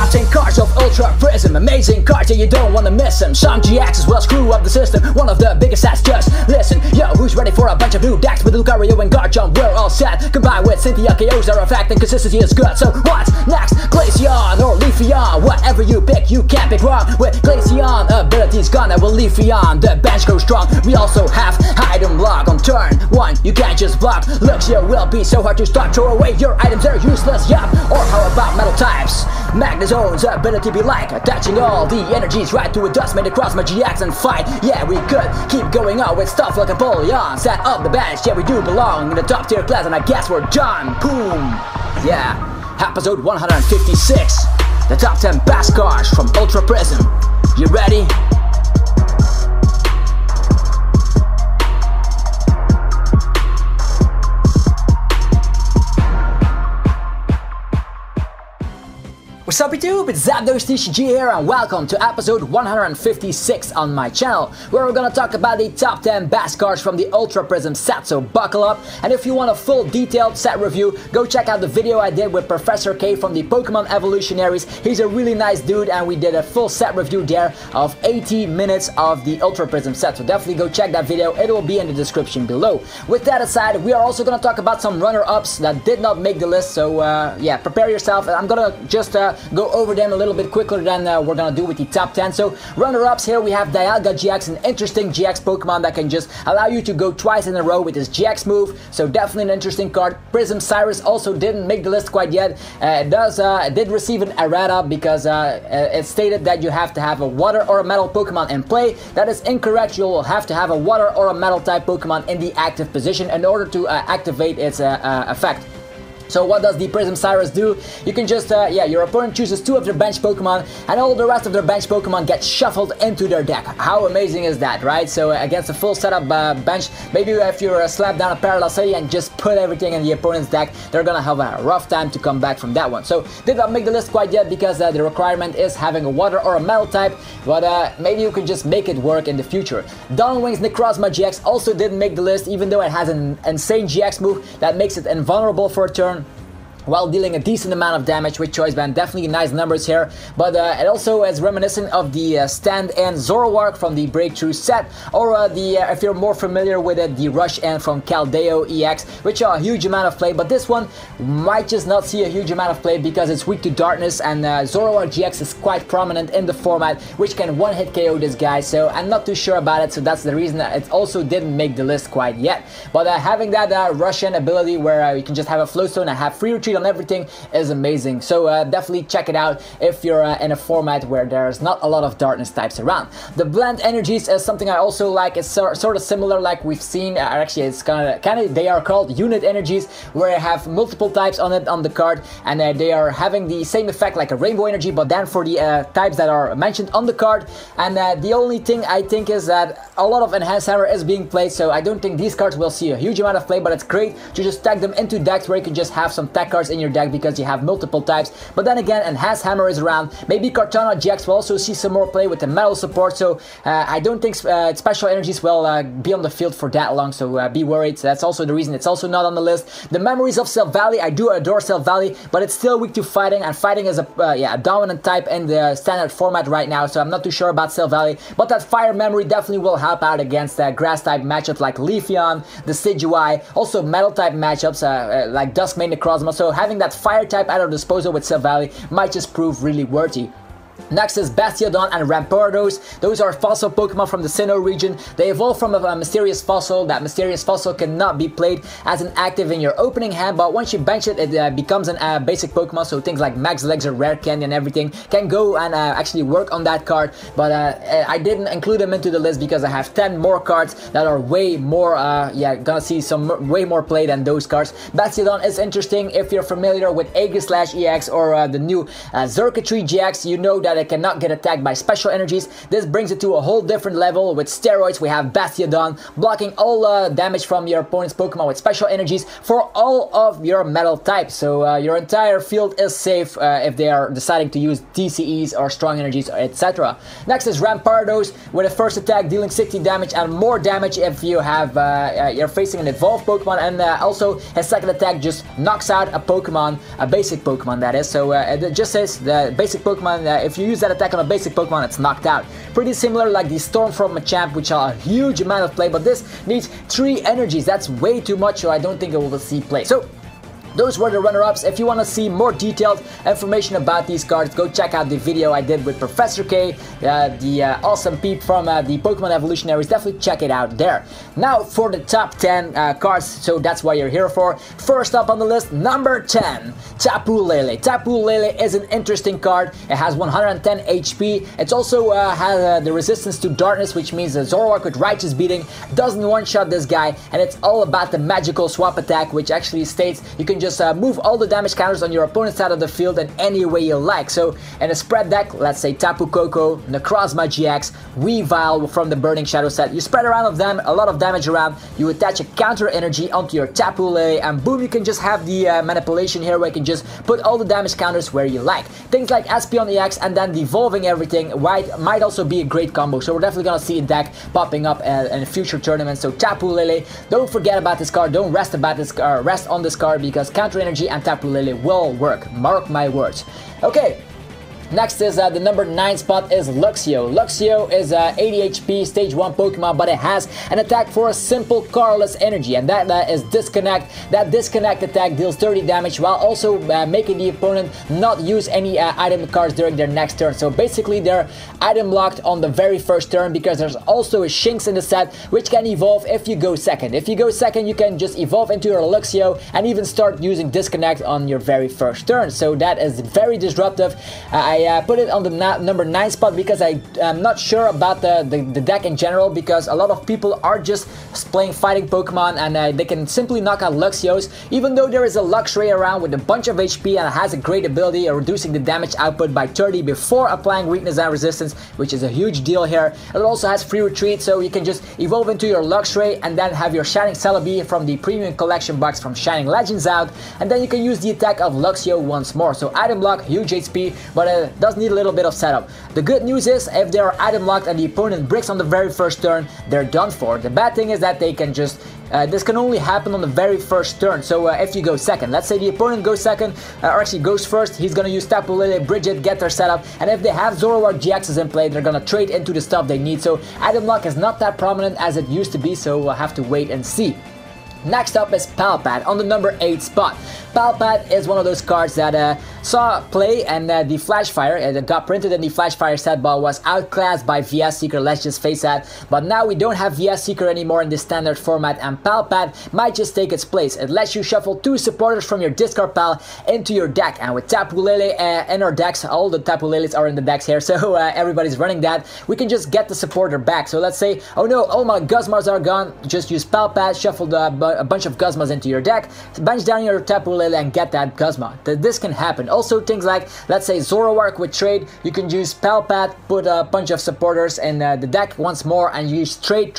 top 10 cards of Ultra Prism. Amazing cards and you don't wanna miss them. Some GXs will screw up the system. One of the biggest sets, just listen. Yo, who's ready for a bunch of new decks with Lucario and Garchomp? We're all set. Combined with Cynthia, KOs are a fact and consistency is good. So what's next? Glaceon or Leafeon? Whatever you pick, you can't pick wrong. With Glaceon, abilities gone, and with Leafeon, the bench goes strong. We also have item block on turn 1. You can't just block. Luxio will be so hard to stop. Throw away your items, they're useless, yup. Or how about metal types? Magnezone's ability be like attaching all the energies right to a Dusk Mane Necrozma GX and fight. Yeah, we could keep going on with stuff like Empoleon. Set up the bench, yeah, we do belong in the top tier class, and I guess we're done. Boom. Yeah, episode 156. The top 10 best cards from Ultra Prism. You ready? What's up YouTube, it's Luxio here and welcome to episode 156 on my channel, where we're gonna talk about the top 10 best cards from the Ultra Prism set, so buckle up. And if you want a full detailed set review, go check out the video I did with Professor K from the Pokemon Evolutionaries. He's a really nice dude and we did a full set review there of 80 minutes of the Ultra Prism set, so definitely go check that video, it will be in the description below. With that aside, we are also gonna talk about some runner-ups that did not make the list, so yeah, prepare yourself. I'm gonna just go over them a little bit quicker than we're gonna do with the top 10. So runner-ups here, we have Dialga GX, an interesting GX Pokemon that can just allow you to go twice in a row with his GX move, so definitely an interesting card. Prism Cyrus also didn't make the list quite yet. It did receive an errata because it stated that you have to have a water or a metal Pokemon in play. That is incorrect. You'll have to have a water or a metal type Pokemon in the active position in order to activate its effect. So what does the Prism Cyrus do? You can just, yeah, your opponent chooses 2 of their bench Pokemon and all the rest of their bench Pokemon get shuffled into their deck. How amazing is that, right? So against a full setup bench, maybe if you're slap down a Parallel City and just put everything in the opponent's deck, they're gonna have a rough time to come back from that one. So did not make the list quite yet because the requirement is having a water or a metal type, but maybe you can just make it work in the future. Dawnwing's Necrozma GX also didn't make the list, even though it has an insane GX move that makes it invulnerable for a turn while dealing a decent amount of damage with Choice Band. Definitely nice numbers here, but it also is reminiscent of the Stand and Zoroark from the Breakthrough set, or if you're more familiar with it, the Rush End from Keldeo EX, which are a huge amount of play, but this one might just not see a huge amount of play because it's weak to darkness, and Zoroark GX is quite prominent in the format, which can one-hit KO this guy, so I'm not too sure about it, so that's the reason that it also didn't make the list quite yet. But having that Rush End ability where you can just have a Flow Stone and have free retreat on everything is amazing, so definitely check it out if you're in a format where there's not a lot of darkness types around. The Blend Energies is something I also like. It's sort of similar like we've seen, actually it's kind of they are called Unit Energies, where I have multiple types on it on the card, and they are having the same effect like a Rainbow Energy, but then for the types that are mentioned on the card. And the only thing I think is that a lot of Enhanced Hammer is being played, so I don't think these cards will see a huge amount of play, but it's great to just tag them into decks where you can just have some tech cards in your deck because you have multiple types. But then again, Enhanced Hammer is around. Maybe Kartana GX will also see some more play with the metal support, so I don't think Special Energies will be on the field for that long, so be worried. So that's also the reason it's also not on the list. The Memories of Silvally, I do adore Silvally, but it's still weak to fighting, and fighting is a dominant type in the standard format right now, so I'm not too sure about Silvally. But that Fire Memory definitely will help out against grass type matchups like Leafeon, the Decidueye, also metal type matchups like Dusk Mane Necrozma, so having that fire type at our disposal with Silvally might just prove really worthy. Next is Bastiodon and Rampardos. Those are fossil Pokemon from the Sinnoh region. They evolve from a mysterious fossil. That mysterious fossil cannot be played as an active in your opening hand, but once you bench it, it becomes a basic Pokemon, so things like Max Legs or Rare Candy and everything can go and actually work on that card, but I didn't include them into the list because I have 10 more cards that are way more, gonna see some way more play than those cards. Bastiodon is interesting if you're familiar with Aegislash EX or the new Xurkitree GX. You know that Lele cannot get attacked by special energies. This brings it to a whole different level. With steroids, we have Bastiodon blocking all damage from your opponent's Pokemon with special energies for all of your metal types. So your entire field is safe if they are deciding to use DCEs or strong energies, etc. Next is Rampardos with a first attack dealing 60 damage and more damage if you have you're facing an evolved Pokemon, and also his second attack just knocks out a Pokemon, a basic Pokemon that is. So it just says the basic Pokemon, if you use that attack on a basic Pokemon, it's knocked out. Pretty similar like the Storm from Machamp, which are a huge amount of play, but this needs 3 energies. That's way too much, so I don't think it will see play. So those were the runner-ups. If you want to see more detailed information about these cards, go check out the video I did with Professor K, the awesome peep from the Pokemon Evolutionaries. Definitely check it out there. Now for the top 10 cards, so that's what you're here for. First up on the list, number 10, Tapu Lele. Tapu Lele is an interesting card. It has 110 HP. It also has the resistance to darkness, which means that Zoroark with Righteous Beating doesn't one-shot this guy, and it's all about the magical swap attack, which actually states you can just move all the damage counters on your opponent's side of the field in any way you like. So in a spread deck, let's say Tapu Koko, Necrozma GX, Weavile from the Burning Shadow set, you spread around of them, a lot of damage around, you attach a counter energy onto your Tapu Lele, and boom, you can just have the manipulation here where you can just put all the damage counters where you like. Things like Espeon EX and then devolving everything might also be a great combo, so we're definitely gonna see a deck popping up in future tournaments. So Tapu Lele, don't forget about this card, don't rest on this card, because counter energy and Tapu Lele will work, mark my words. Okay. Next is the number 9 spot is Luxio. Luxio is 80 HP stage 1 Pokemon, but it has an attack for a simple colorless energy, and that is Disconnect. That Disconnect attack deals 30 damage while also making the opponent not use any item cards during their next turn. So basically they're item locked on the very first turn, because there's also a Shinx in the set which can evolve if you go second. If you go second, you can just evolve into your Luxio and even start using Disconnect on your very first turn. So that is very disruptive. I put it on the number 9 spot because I am not sure about the deck in general, because a lot of people are just playing fighting Pokemon and they can simply knock out Luxios, even though there is a Luxray around with a bunch of HP and it has a great ability of reducing the damage output by 30 before applying weakness and resistance, which is a huge deal here. It also has free retreat, so you can just evolve into your Luxray and then have your Shining Celebi from the premium collection box from Shining Legends out, and then you can use the attack of Luxio once more. So item lock, huge HP, but does need a little bit of setup. The good news is if they are item locked and the opponent bricks on the very first turn, they're done for. The bad thing is that they can just this can only happen on the very first turn. So if you go second, let's say the opponent goes second, or actually goes first, he's gonna use Tapu Lele, Bridget, get their setup, and if they have Zoroark GXs in play, they're gonna trade into the stuff they need. So item lock is not that prominent as it used to be, so we'll have to wait and see. Next up is Palpat on the number 8 spot. Palpat is one of those cards that saw play, and the Flash Fire, it got printed in the Flash Fire set, but was outclassed by VS Seeker, let's just face that. But now we don't have VS Seeker anymore in the standard format, and Palpat might just take its place. It lets you shuffle 2 supporters from your discard pile into your deck, and with Tapu Lele in our decks, all the Tapu Leles are in the decks here, so everybody's running that, we can just get the supporter back. So let's say, oh no, all my Guzmas are gone, just use Palpat, shuffle a bunch of Guzmas into your deck, bench down your Tapu Lele and get that Guzma. This can happen. Also things like, let's say Zoroark with trade, you can use Palpat, put a bunch of supporters in the deck once more, and use trade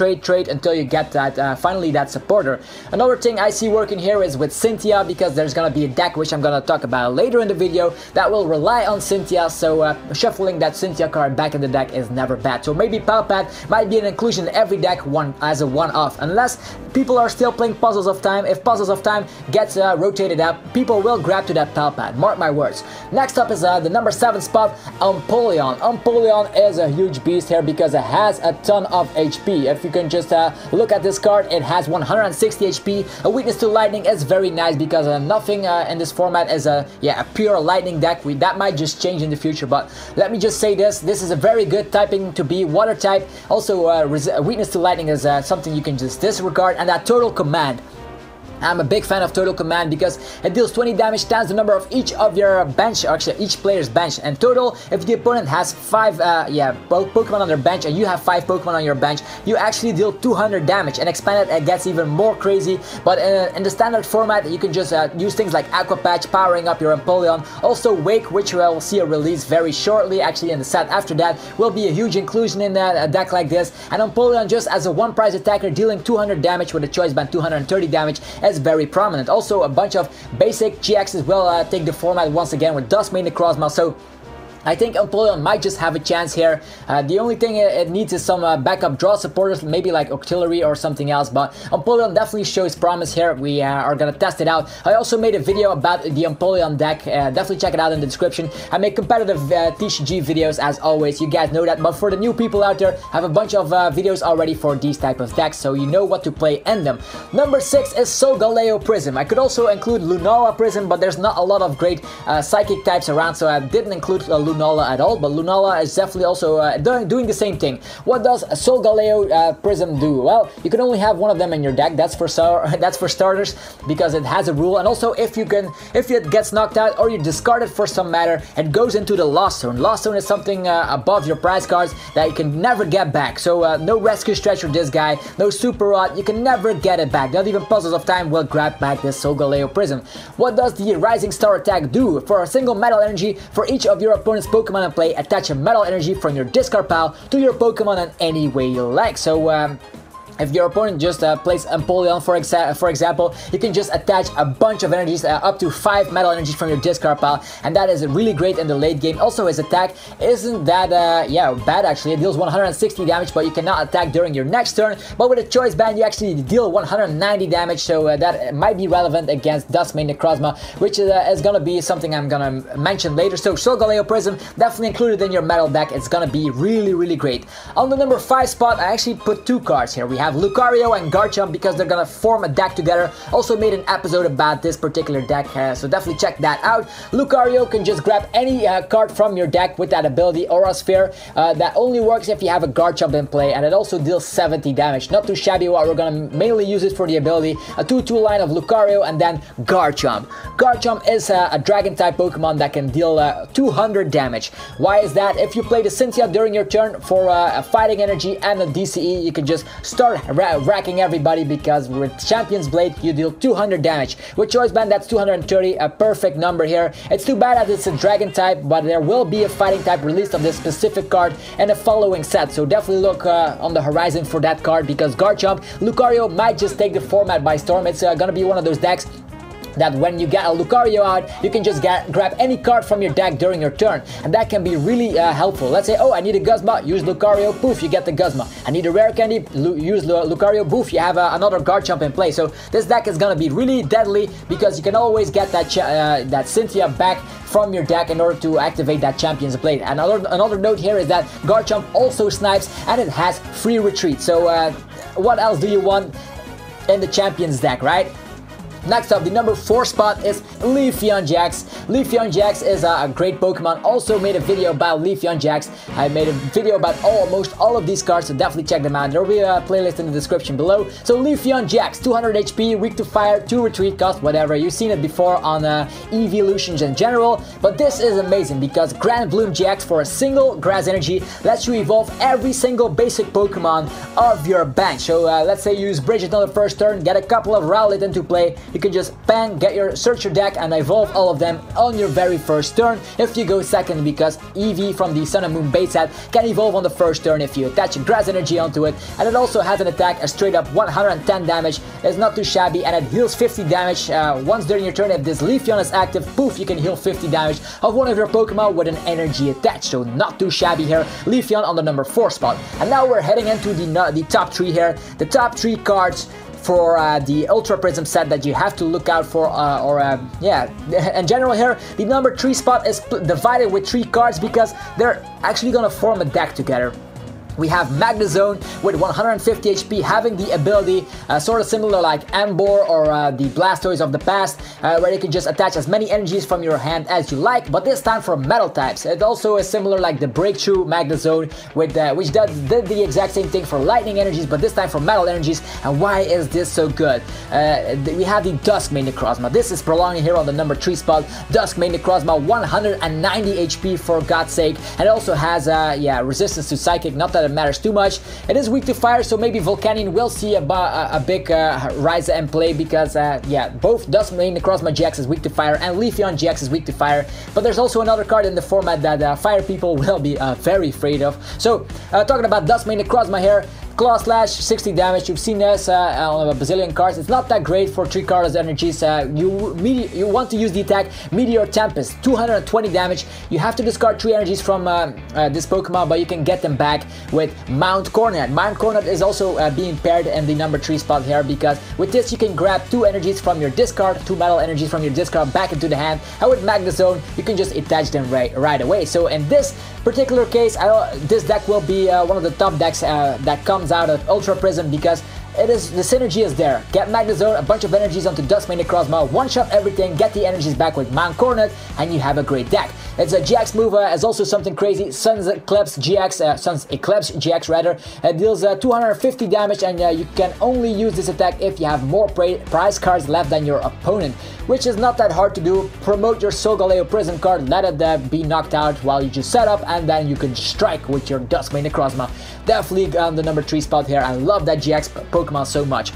until you get that finally that supporter. Another thing I see working here is with Cynthia, because there's gonna be a deck which I'm gonna talk about later in the video that will rely on Cynthia, so shuffling that Cynthia card back in the deck is never bad. So maybe Palpat might be an inclusion in every deck as a one-off, unless people are still playing Puzzles of Time. If Puzzles of Time gets rotated up, people will grab to that Palpat, mark my words. Next up is the number 7 spot, Empoleon. Empoleon is a huge beast here because it has a ton of HP. If you can just look at this card, it has 160 HP. A weakness to lightning is very nice because nothing in this format is a pure lightning deck. That might just change in the future, but let me just say this is a very good typing to be water type. Also weakness to lightning is something you can just disregard, and that total command I'm a big fan of Total Command because it deals 20 damage times the number of each of your bench, or actually each player's bench. And total, if the opponent has 5 Pokemon on their bench and you have 5 Pokemon on your bench, you actually deal 200 damage. And expanded, it gets even more crazy. But in the standard format, you can just use things like Aqua Patch, powering up your Empoleon. Also Wake, which we'll see a release very shortly. Actually, in the set after that will be a huge inclusion in a deck like this. And Empoleon, just as a one-price attacker, dealing 200 damage with a choice band 230 damage, is very prominent. Also, a bunch of basic GXs will take the format once again with Dusk Mane Necrozma. So I think Empoleon might just have a chance here. The only thing it needs is some backup draw supporters, maybe like Octillery or something else, but Empoleon definitely shows promise here. We are gonna test it out. I also made a video about the Empoleon deck. Definitely check it out in the description. I make competitive TCG videos as always, you guys know that, but for the new people out there, I have a bunch of videos already for these type of decks, so you know what to play in them. Number 6 is Solgaleo Prism. I could also include Lunala Prism, but there's not a lot of great psychic types around, so I didn't include Lunala at all, but Lunala is definitely also doing the same thing. What does Solgaleo Prism do? Well, you can only have one of them in your deck. That's for starters, because it has a rule. And also, if it gets knocked out or you discard it for some matter, it goes into the Lost Zone. Lost Zone is something above your prize cards that you can never get back. So no Rescue Stretch for this guy, no Super Rod, you can never get it back. Not even Puzzles of Time will grab back this Solgaleo Prism. What does the Rising Star attack do? For a single metal energy, for each of your opponent's Pokemon in play, attach a metal energy from your discard pile to your Pokemon in any way you like. So if your opponent just plays Empoleon, for example, you can just attach a bunch of energies, up to 5 metal energies from your discard pile, and that is really great in the late game. Also, his attack isn't that bad actually. It deals 160 damage, but you cannot attack during your next turn. But with a choice band, you actually deal 190 damage, so that might be relevant against Dusk Mane Necrozma, which is gonna be something I'm gonna mention later. So Solgaleo Prism, definitely included in your metal deck. It's gonna be really, really great. On the number 5 spot, I actually put 2 cards here. We have Lucario and Garchomp because they're gonna form a deck together. Also made an episode about this particular deck, so definitely check that out. Lucario can just grab any card from your deck with that ability, Aura Sphere. That only works if you have a Garchomp in play, and it also deals 70 damage. Not too shabby. What we're gonna mainly use it for the ability. A 2-2 line of Lucario and then Garchomp. Garchomp is a dragon type Pokemon that can deal 200 damage. Why is that? If you play the Cynthia during your turn for a fighting energy and a DCE, you can just start racking everybody, because with Champion's Blade you deal 200 damage. With Choice Band, that's 230, a perfect number here. It's too bad that it's a dragon type, but there will be a fighting type released of this specific card in the following set, so definitely look on the horizon for that card, because Garchomp, Lucario might just take the format by storm. It's gonna be one of those decks that when you get a Lucario out, you can just grab any card from your deck during your turn, and that can be really helpful. Let's say, oh, I need a Guzma, use Lucario, poof, you get the Guzma. I need a rare candy, use Lucario, poof, you have another Garchomp in play. So this deck is gonna be really deadly, because you can always get that Cynthia back from your deck in order to activate that Champion's Blade. And another note here is that Garchomp also snipes, and it has free retreat. So what else do you want in the Champions deck, right? Next up, the number 4 spot is Leafeon GX. Leafeon GX is a great Pokemon. Also made a video about Leafeon GX. I made a video about almost all of these cards, so definitely check them out. There will be a playlist in the description below. So Leafeon GX, 200 HP, weak to fire, 2 retreat cost, whatever. You've seen it before on evolutions in general, but this is amazing because Grand Bloom GX for a single grass energy lets you evolve every single basic Pokemon of your bench. So let's say you use Bridget on the first turn, get a couple of Rowlet into play. You can just bang, search your deck and evolve all of them on your very first turn if you go second, because Eevee from the Sun and Moon base set can evolve on the first turn if you attach a grass energy onto it. And it also has an attack, a straight up 110 damage. It's not too shabby, and it heals 50 damage once during your turn. If this Leafeon is active, poof, you can heal 50 damage of one of your Pokemon with an energy attached. So not too shabby here. Leafeon on the number 4 spot. And now we're heading into the top 3 here. The top 3 cards for the Ultra Prism set that you have to look out for, in general here, the number 3 spot is divided with 3 cards because they're actually gonna form a deck together. We have Magnezone with 150 HP, having the ability sort of similar like Ambor or the Blastoise of the past, where you can just attach as many energies from your hand as you like, but this time for metal types. It also is similar like the Breakthrough Magnezone, with which did the exact same thing for lightning energies, but this time for metal energies. And why is this so good? We have the Dusk Mane Necrozma. This is prolonging here on the number 3 spot. Dusk Mane Necrozma, 190 HP for God's sake, and it also has resistance to Psychic. Not that it matters too much. It is weak to fire, so maybe Volcanion will see a big rise in play, because both Dusk Mane Necrozma GX is weak to fire and Leafeon GX is weak to fire. But there's also another card in the format that fire people will be very afraid of. So talking about Dusk Mane Necrozma here, Claw Slash, 60 damage. You've seen this on a bazillion cards. It's not that great for 3 cards energies. You want to use the attack Meteor Tempest, 220 damage. You have to discard 3 energies from this Pokemon, but you can get them back with Mount Coronet. Mount Coronet is also being paired in the number 3 spot here, because with this you can grab 2 energies from your discard, 2 metal energies from your discard back into the hand, and with Magnezone you can just attach them right away. So in this particular case, this deck will be one of the top decks that comes out of Ultra Prism, because the synergy is there. Get Magnezone, a bunch of energies onto Dusk Mane Necrozma, one-shot everything, get the energies back with Mount Coronet, and you have a great deck. It's a GX move, is also something crazy. Sun's Eclipse GX rather. It deals 250 damage, and you can only use this attack if you have more prize cards left than your opponent, which is not that hard to do. Promote your Solgaleo Prism card, let it be knocked out while you just set up, and then you can strike with your Dusk Mane Necrozma. Definitely on the number 3 spot here. I love that GX Pokemon so much.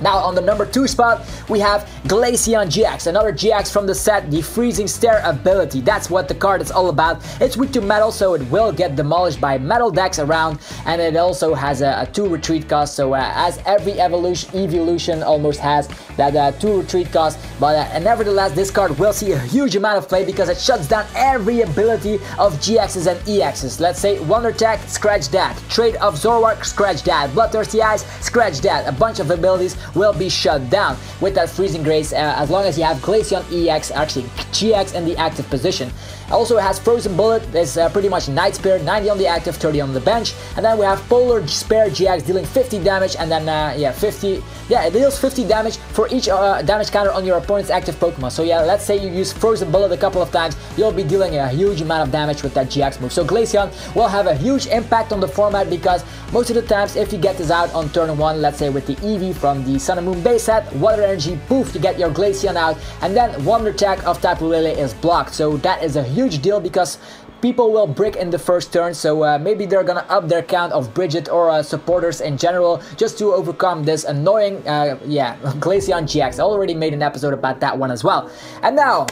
Now on the number 2 spot, we have Glaceon GX, another GX from the set, the Freezing Stare ability. That's what the card is all about. It's weak to metal, so it will get demolished by metal decks around, and it also has a 2 retreat cost, so as every evolution almost has that 2 retreat cost, but nevertheless this card will see a huge amount of play, because it shuts down every ability of GXs and EXs. Let's say Wonder Attack, scratch that. Trait of Zoroark, scratch that. Bloodthirsty Eyes, scratch that. A bunch of abilities will be shut down with that Freezing Grace, as long as you have Glaceon EX, actually GX, in the active position. Also has Frozen Bullet, is pretty much Night Spear, 90 on the active, 30 on the bench. And then we have Polar Spare GX dealing 50 damage, and then it deals 50 damage for each damage counter on your opponent's active Pokemon. So yeah, let's say you use Frozen Bullet a couple of times, you'll be dealing a huge amount of damage with that GX move. So Glaceon will have a huge impact on the format, because most of the times if you get this out on turn 1, let's say with the Eevee from the Sun and Moon base set, Water Energy, poof, you get your Glaceon out, and then Wonder Attack of Tapu Lele is blocked. So that is a huge deal, because people will brick in the first turn, so maybe they're gonna up their count of Bridget or supporters in general, just to overcome this annoying Glaceon GX. I already made an episode about that one as well. And now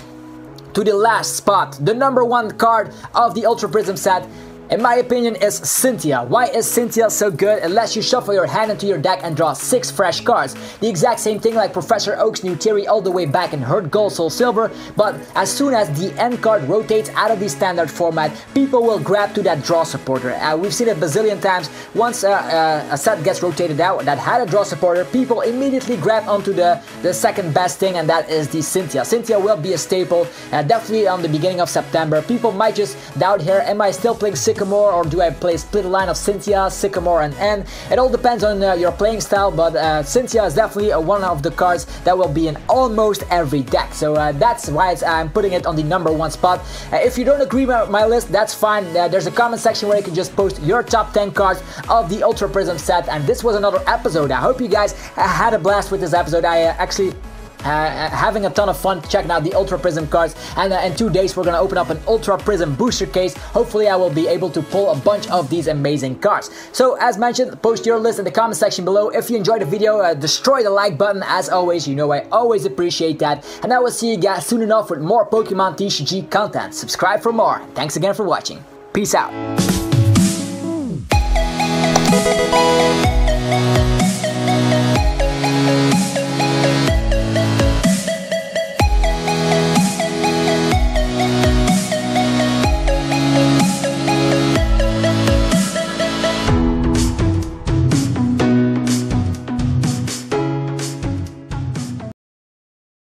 to the last spot, the number 1 card of the Ultra Prism set, in my opinion, is Cynthia. Why is Cynthia so good? It lets you shuffle your hand into your deck and draw 6 fresh cards. The exact same thing like Professor Oak's new theory all the way back in Heart Gold Soul Silver, but as soon as the end card rotates out of the standard format, people will grab to that draw supporter. We've seen it a bazillion times. Once a set gets rotated out that had a draw supporter, people immediately grab onto the second best thing, and that is the Cynthia. Cynthia will be a staple, definitely on the beginning of September. People might just doubt here, am I still playing Sycamore, or do I play split line of Cynthia, Sycamore, and N? It all depends on your playing style, but Cynthia is definitely one of the cards that will be in almost every deck. So that's why I'm putting it on the number 1 spot. If you don't agree with my list, that's fine. There's a comment section where you can just post your top 10 cards of the Ultra Prism set. And this was another episode. I hope you guys had a blast with this episode. I actually having a ton of fun checking out the Ultra Prism cards, and in 2 days we're gonna open up an Ultra Prism booster case. Hopefully I will be able to pull a bunch of these amazing cards. So as mentioned, post your list in the comment section below. If you enjoyed the video, destroy the like button as always. You know I always appreciate that, and I will see you guys soon enough with more Pokemon TCG content. Subscribe for more. Thanks again for watching. Peace out.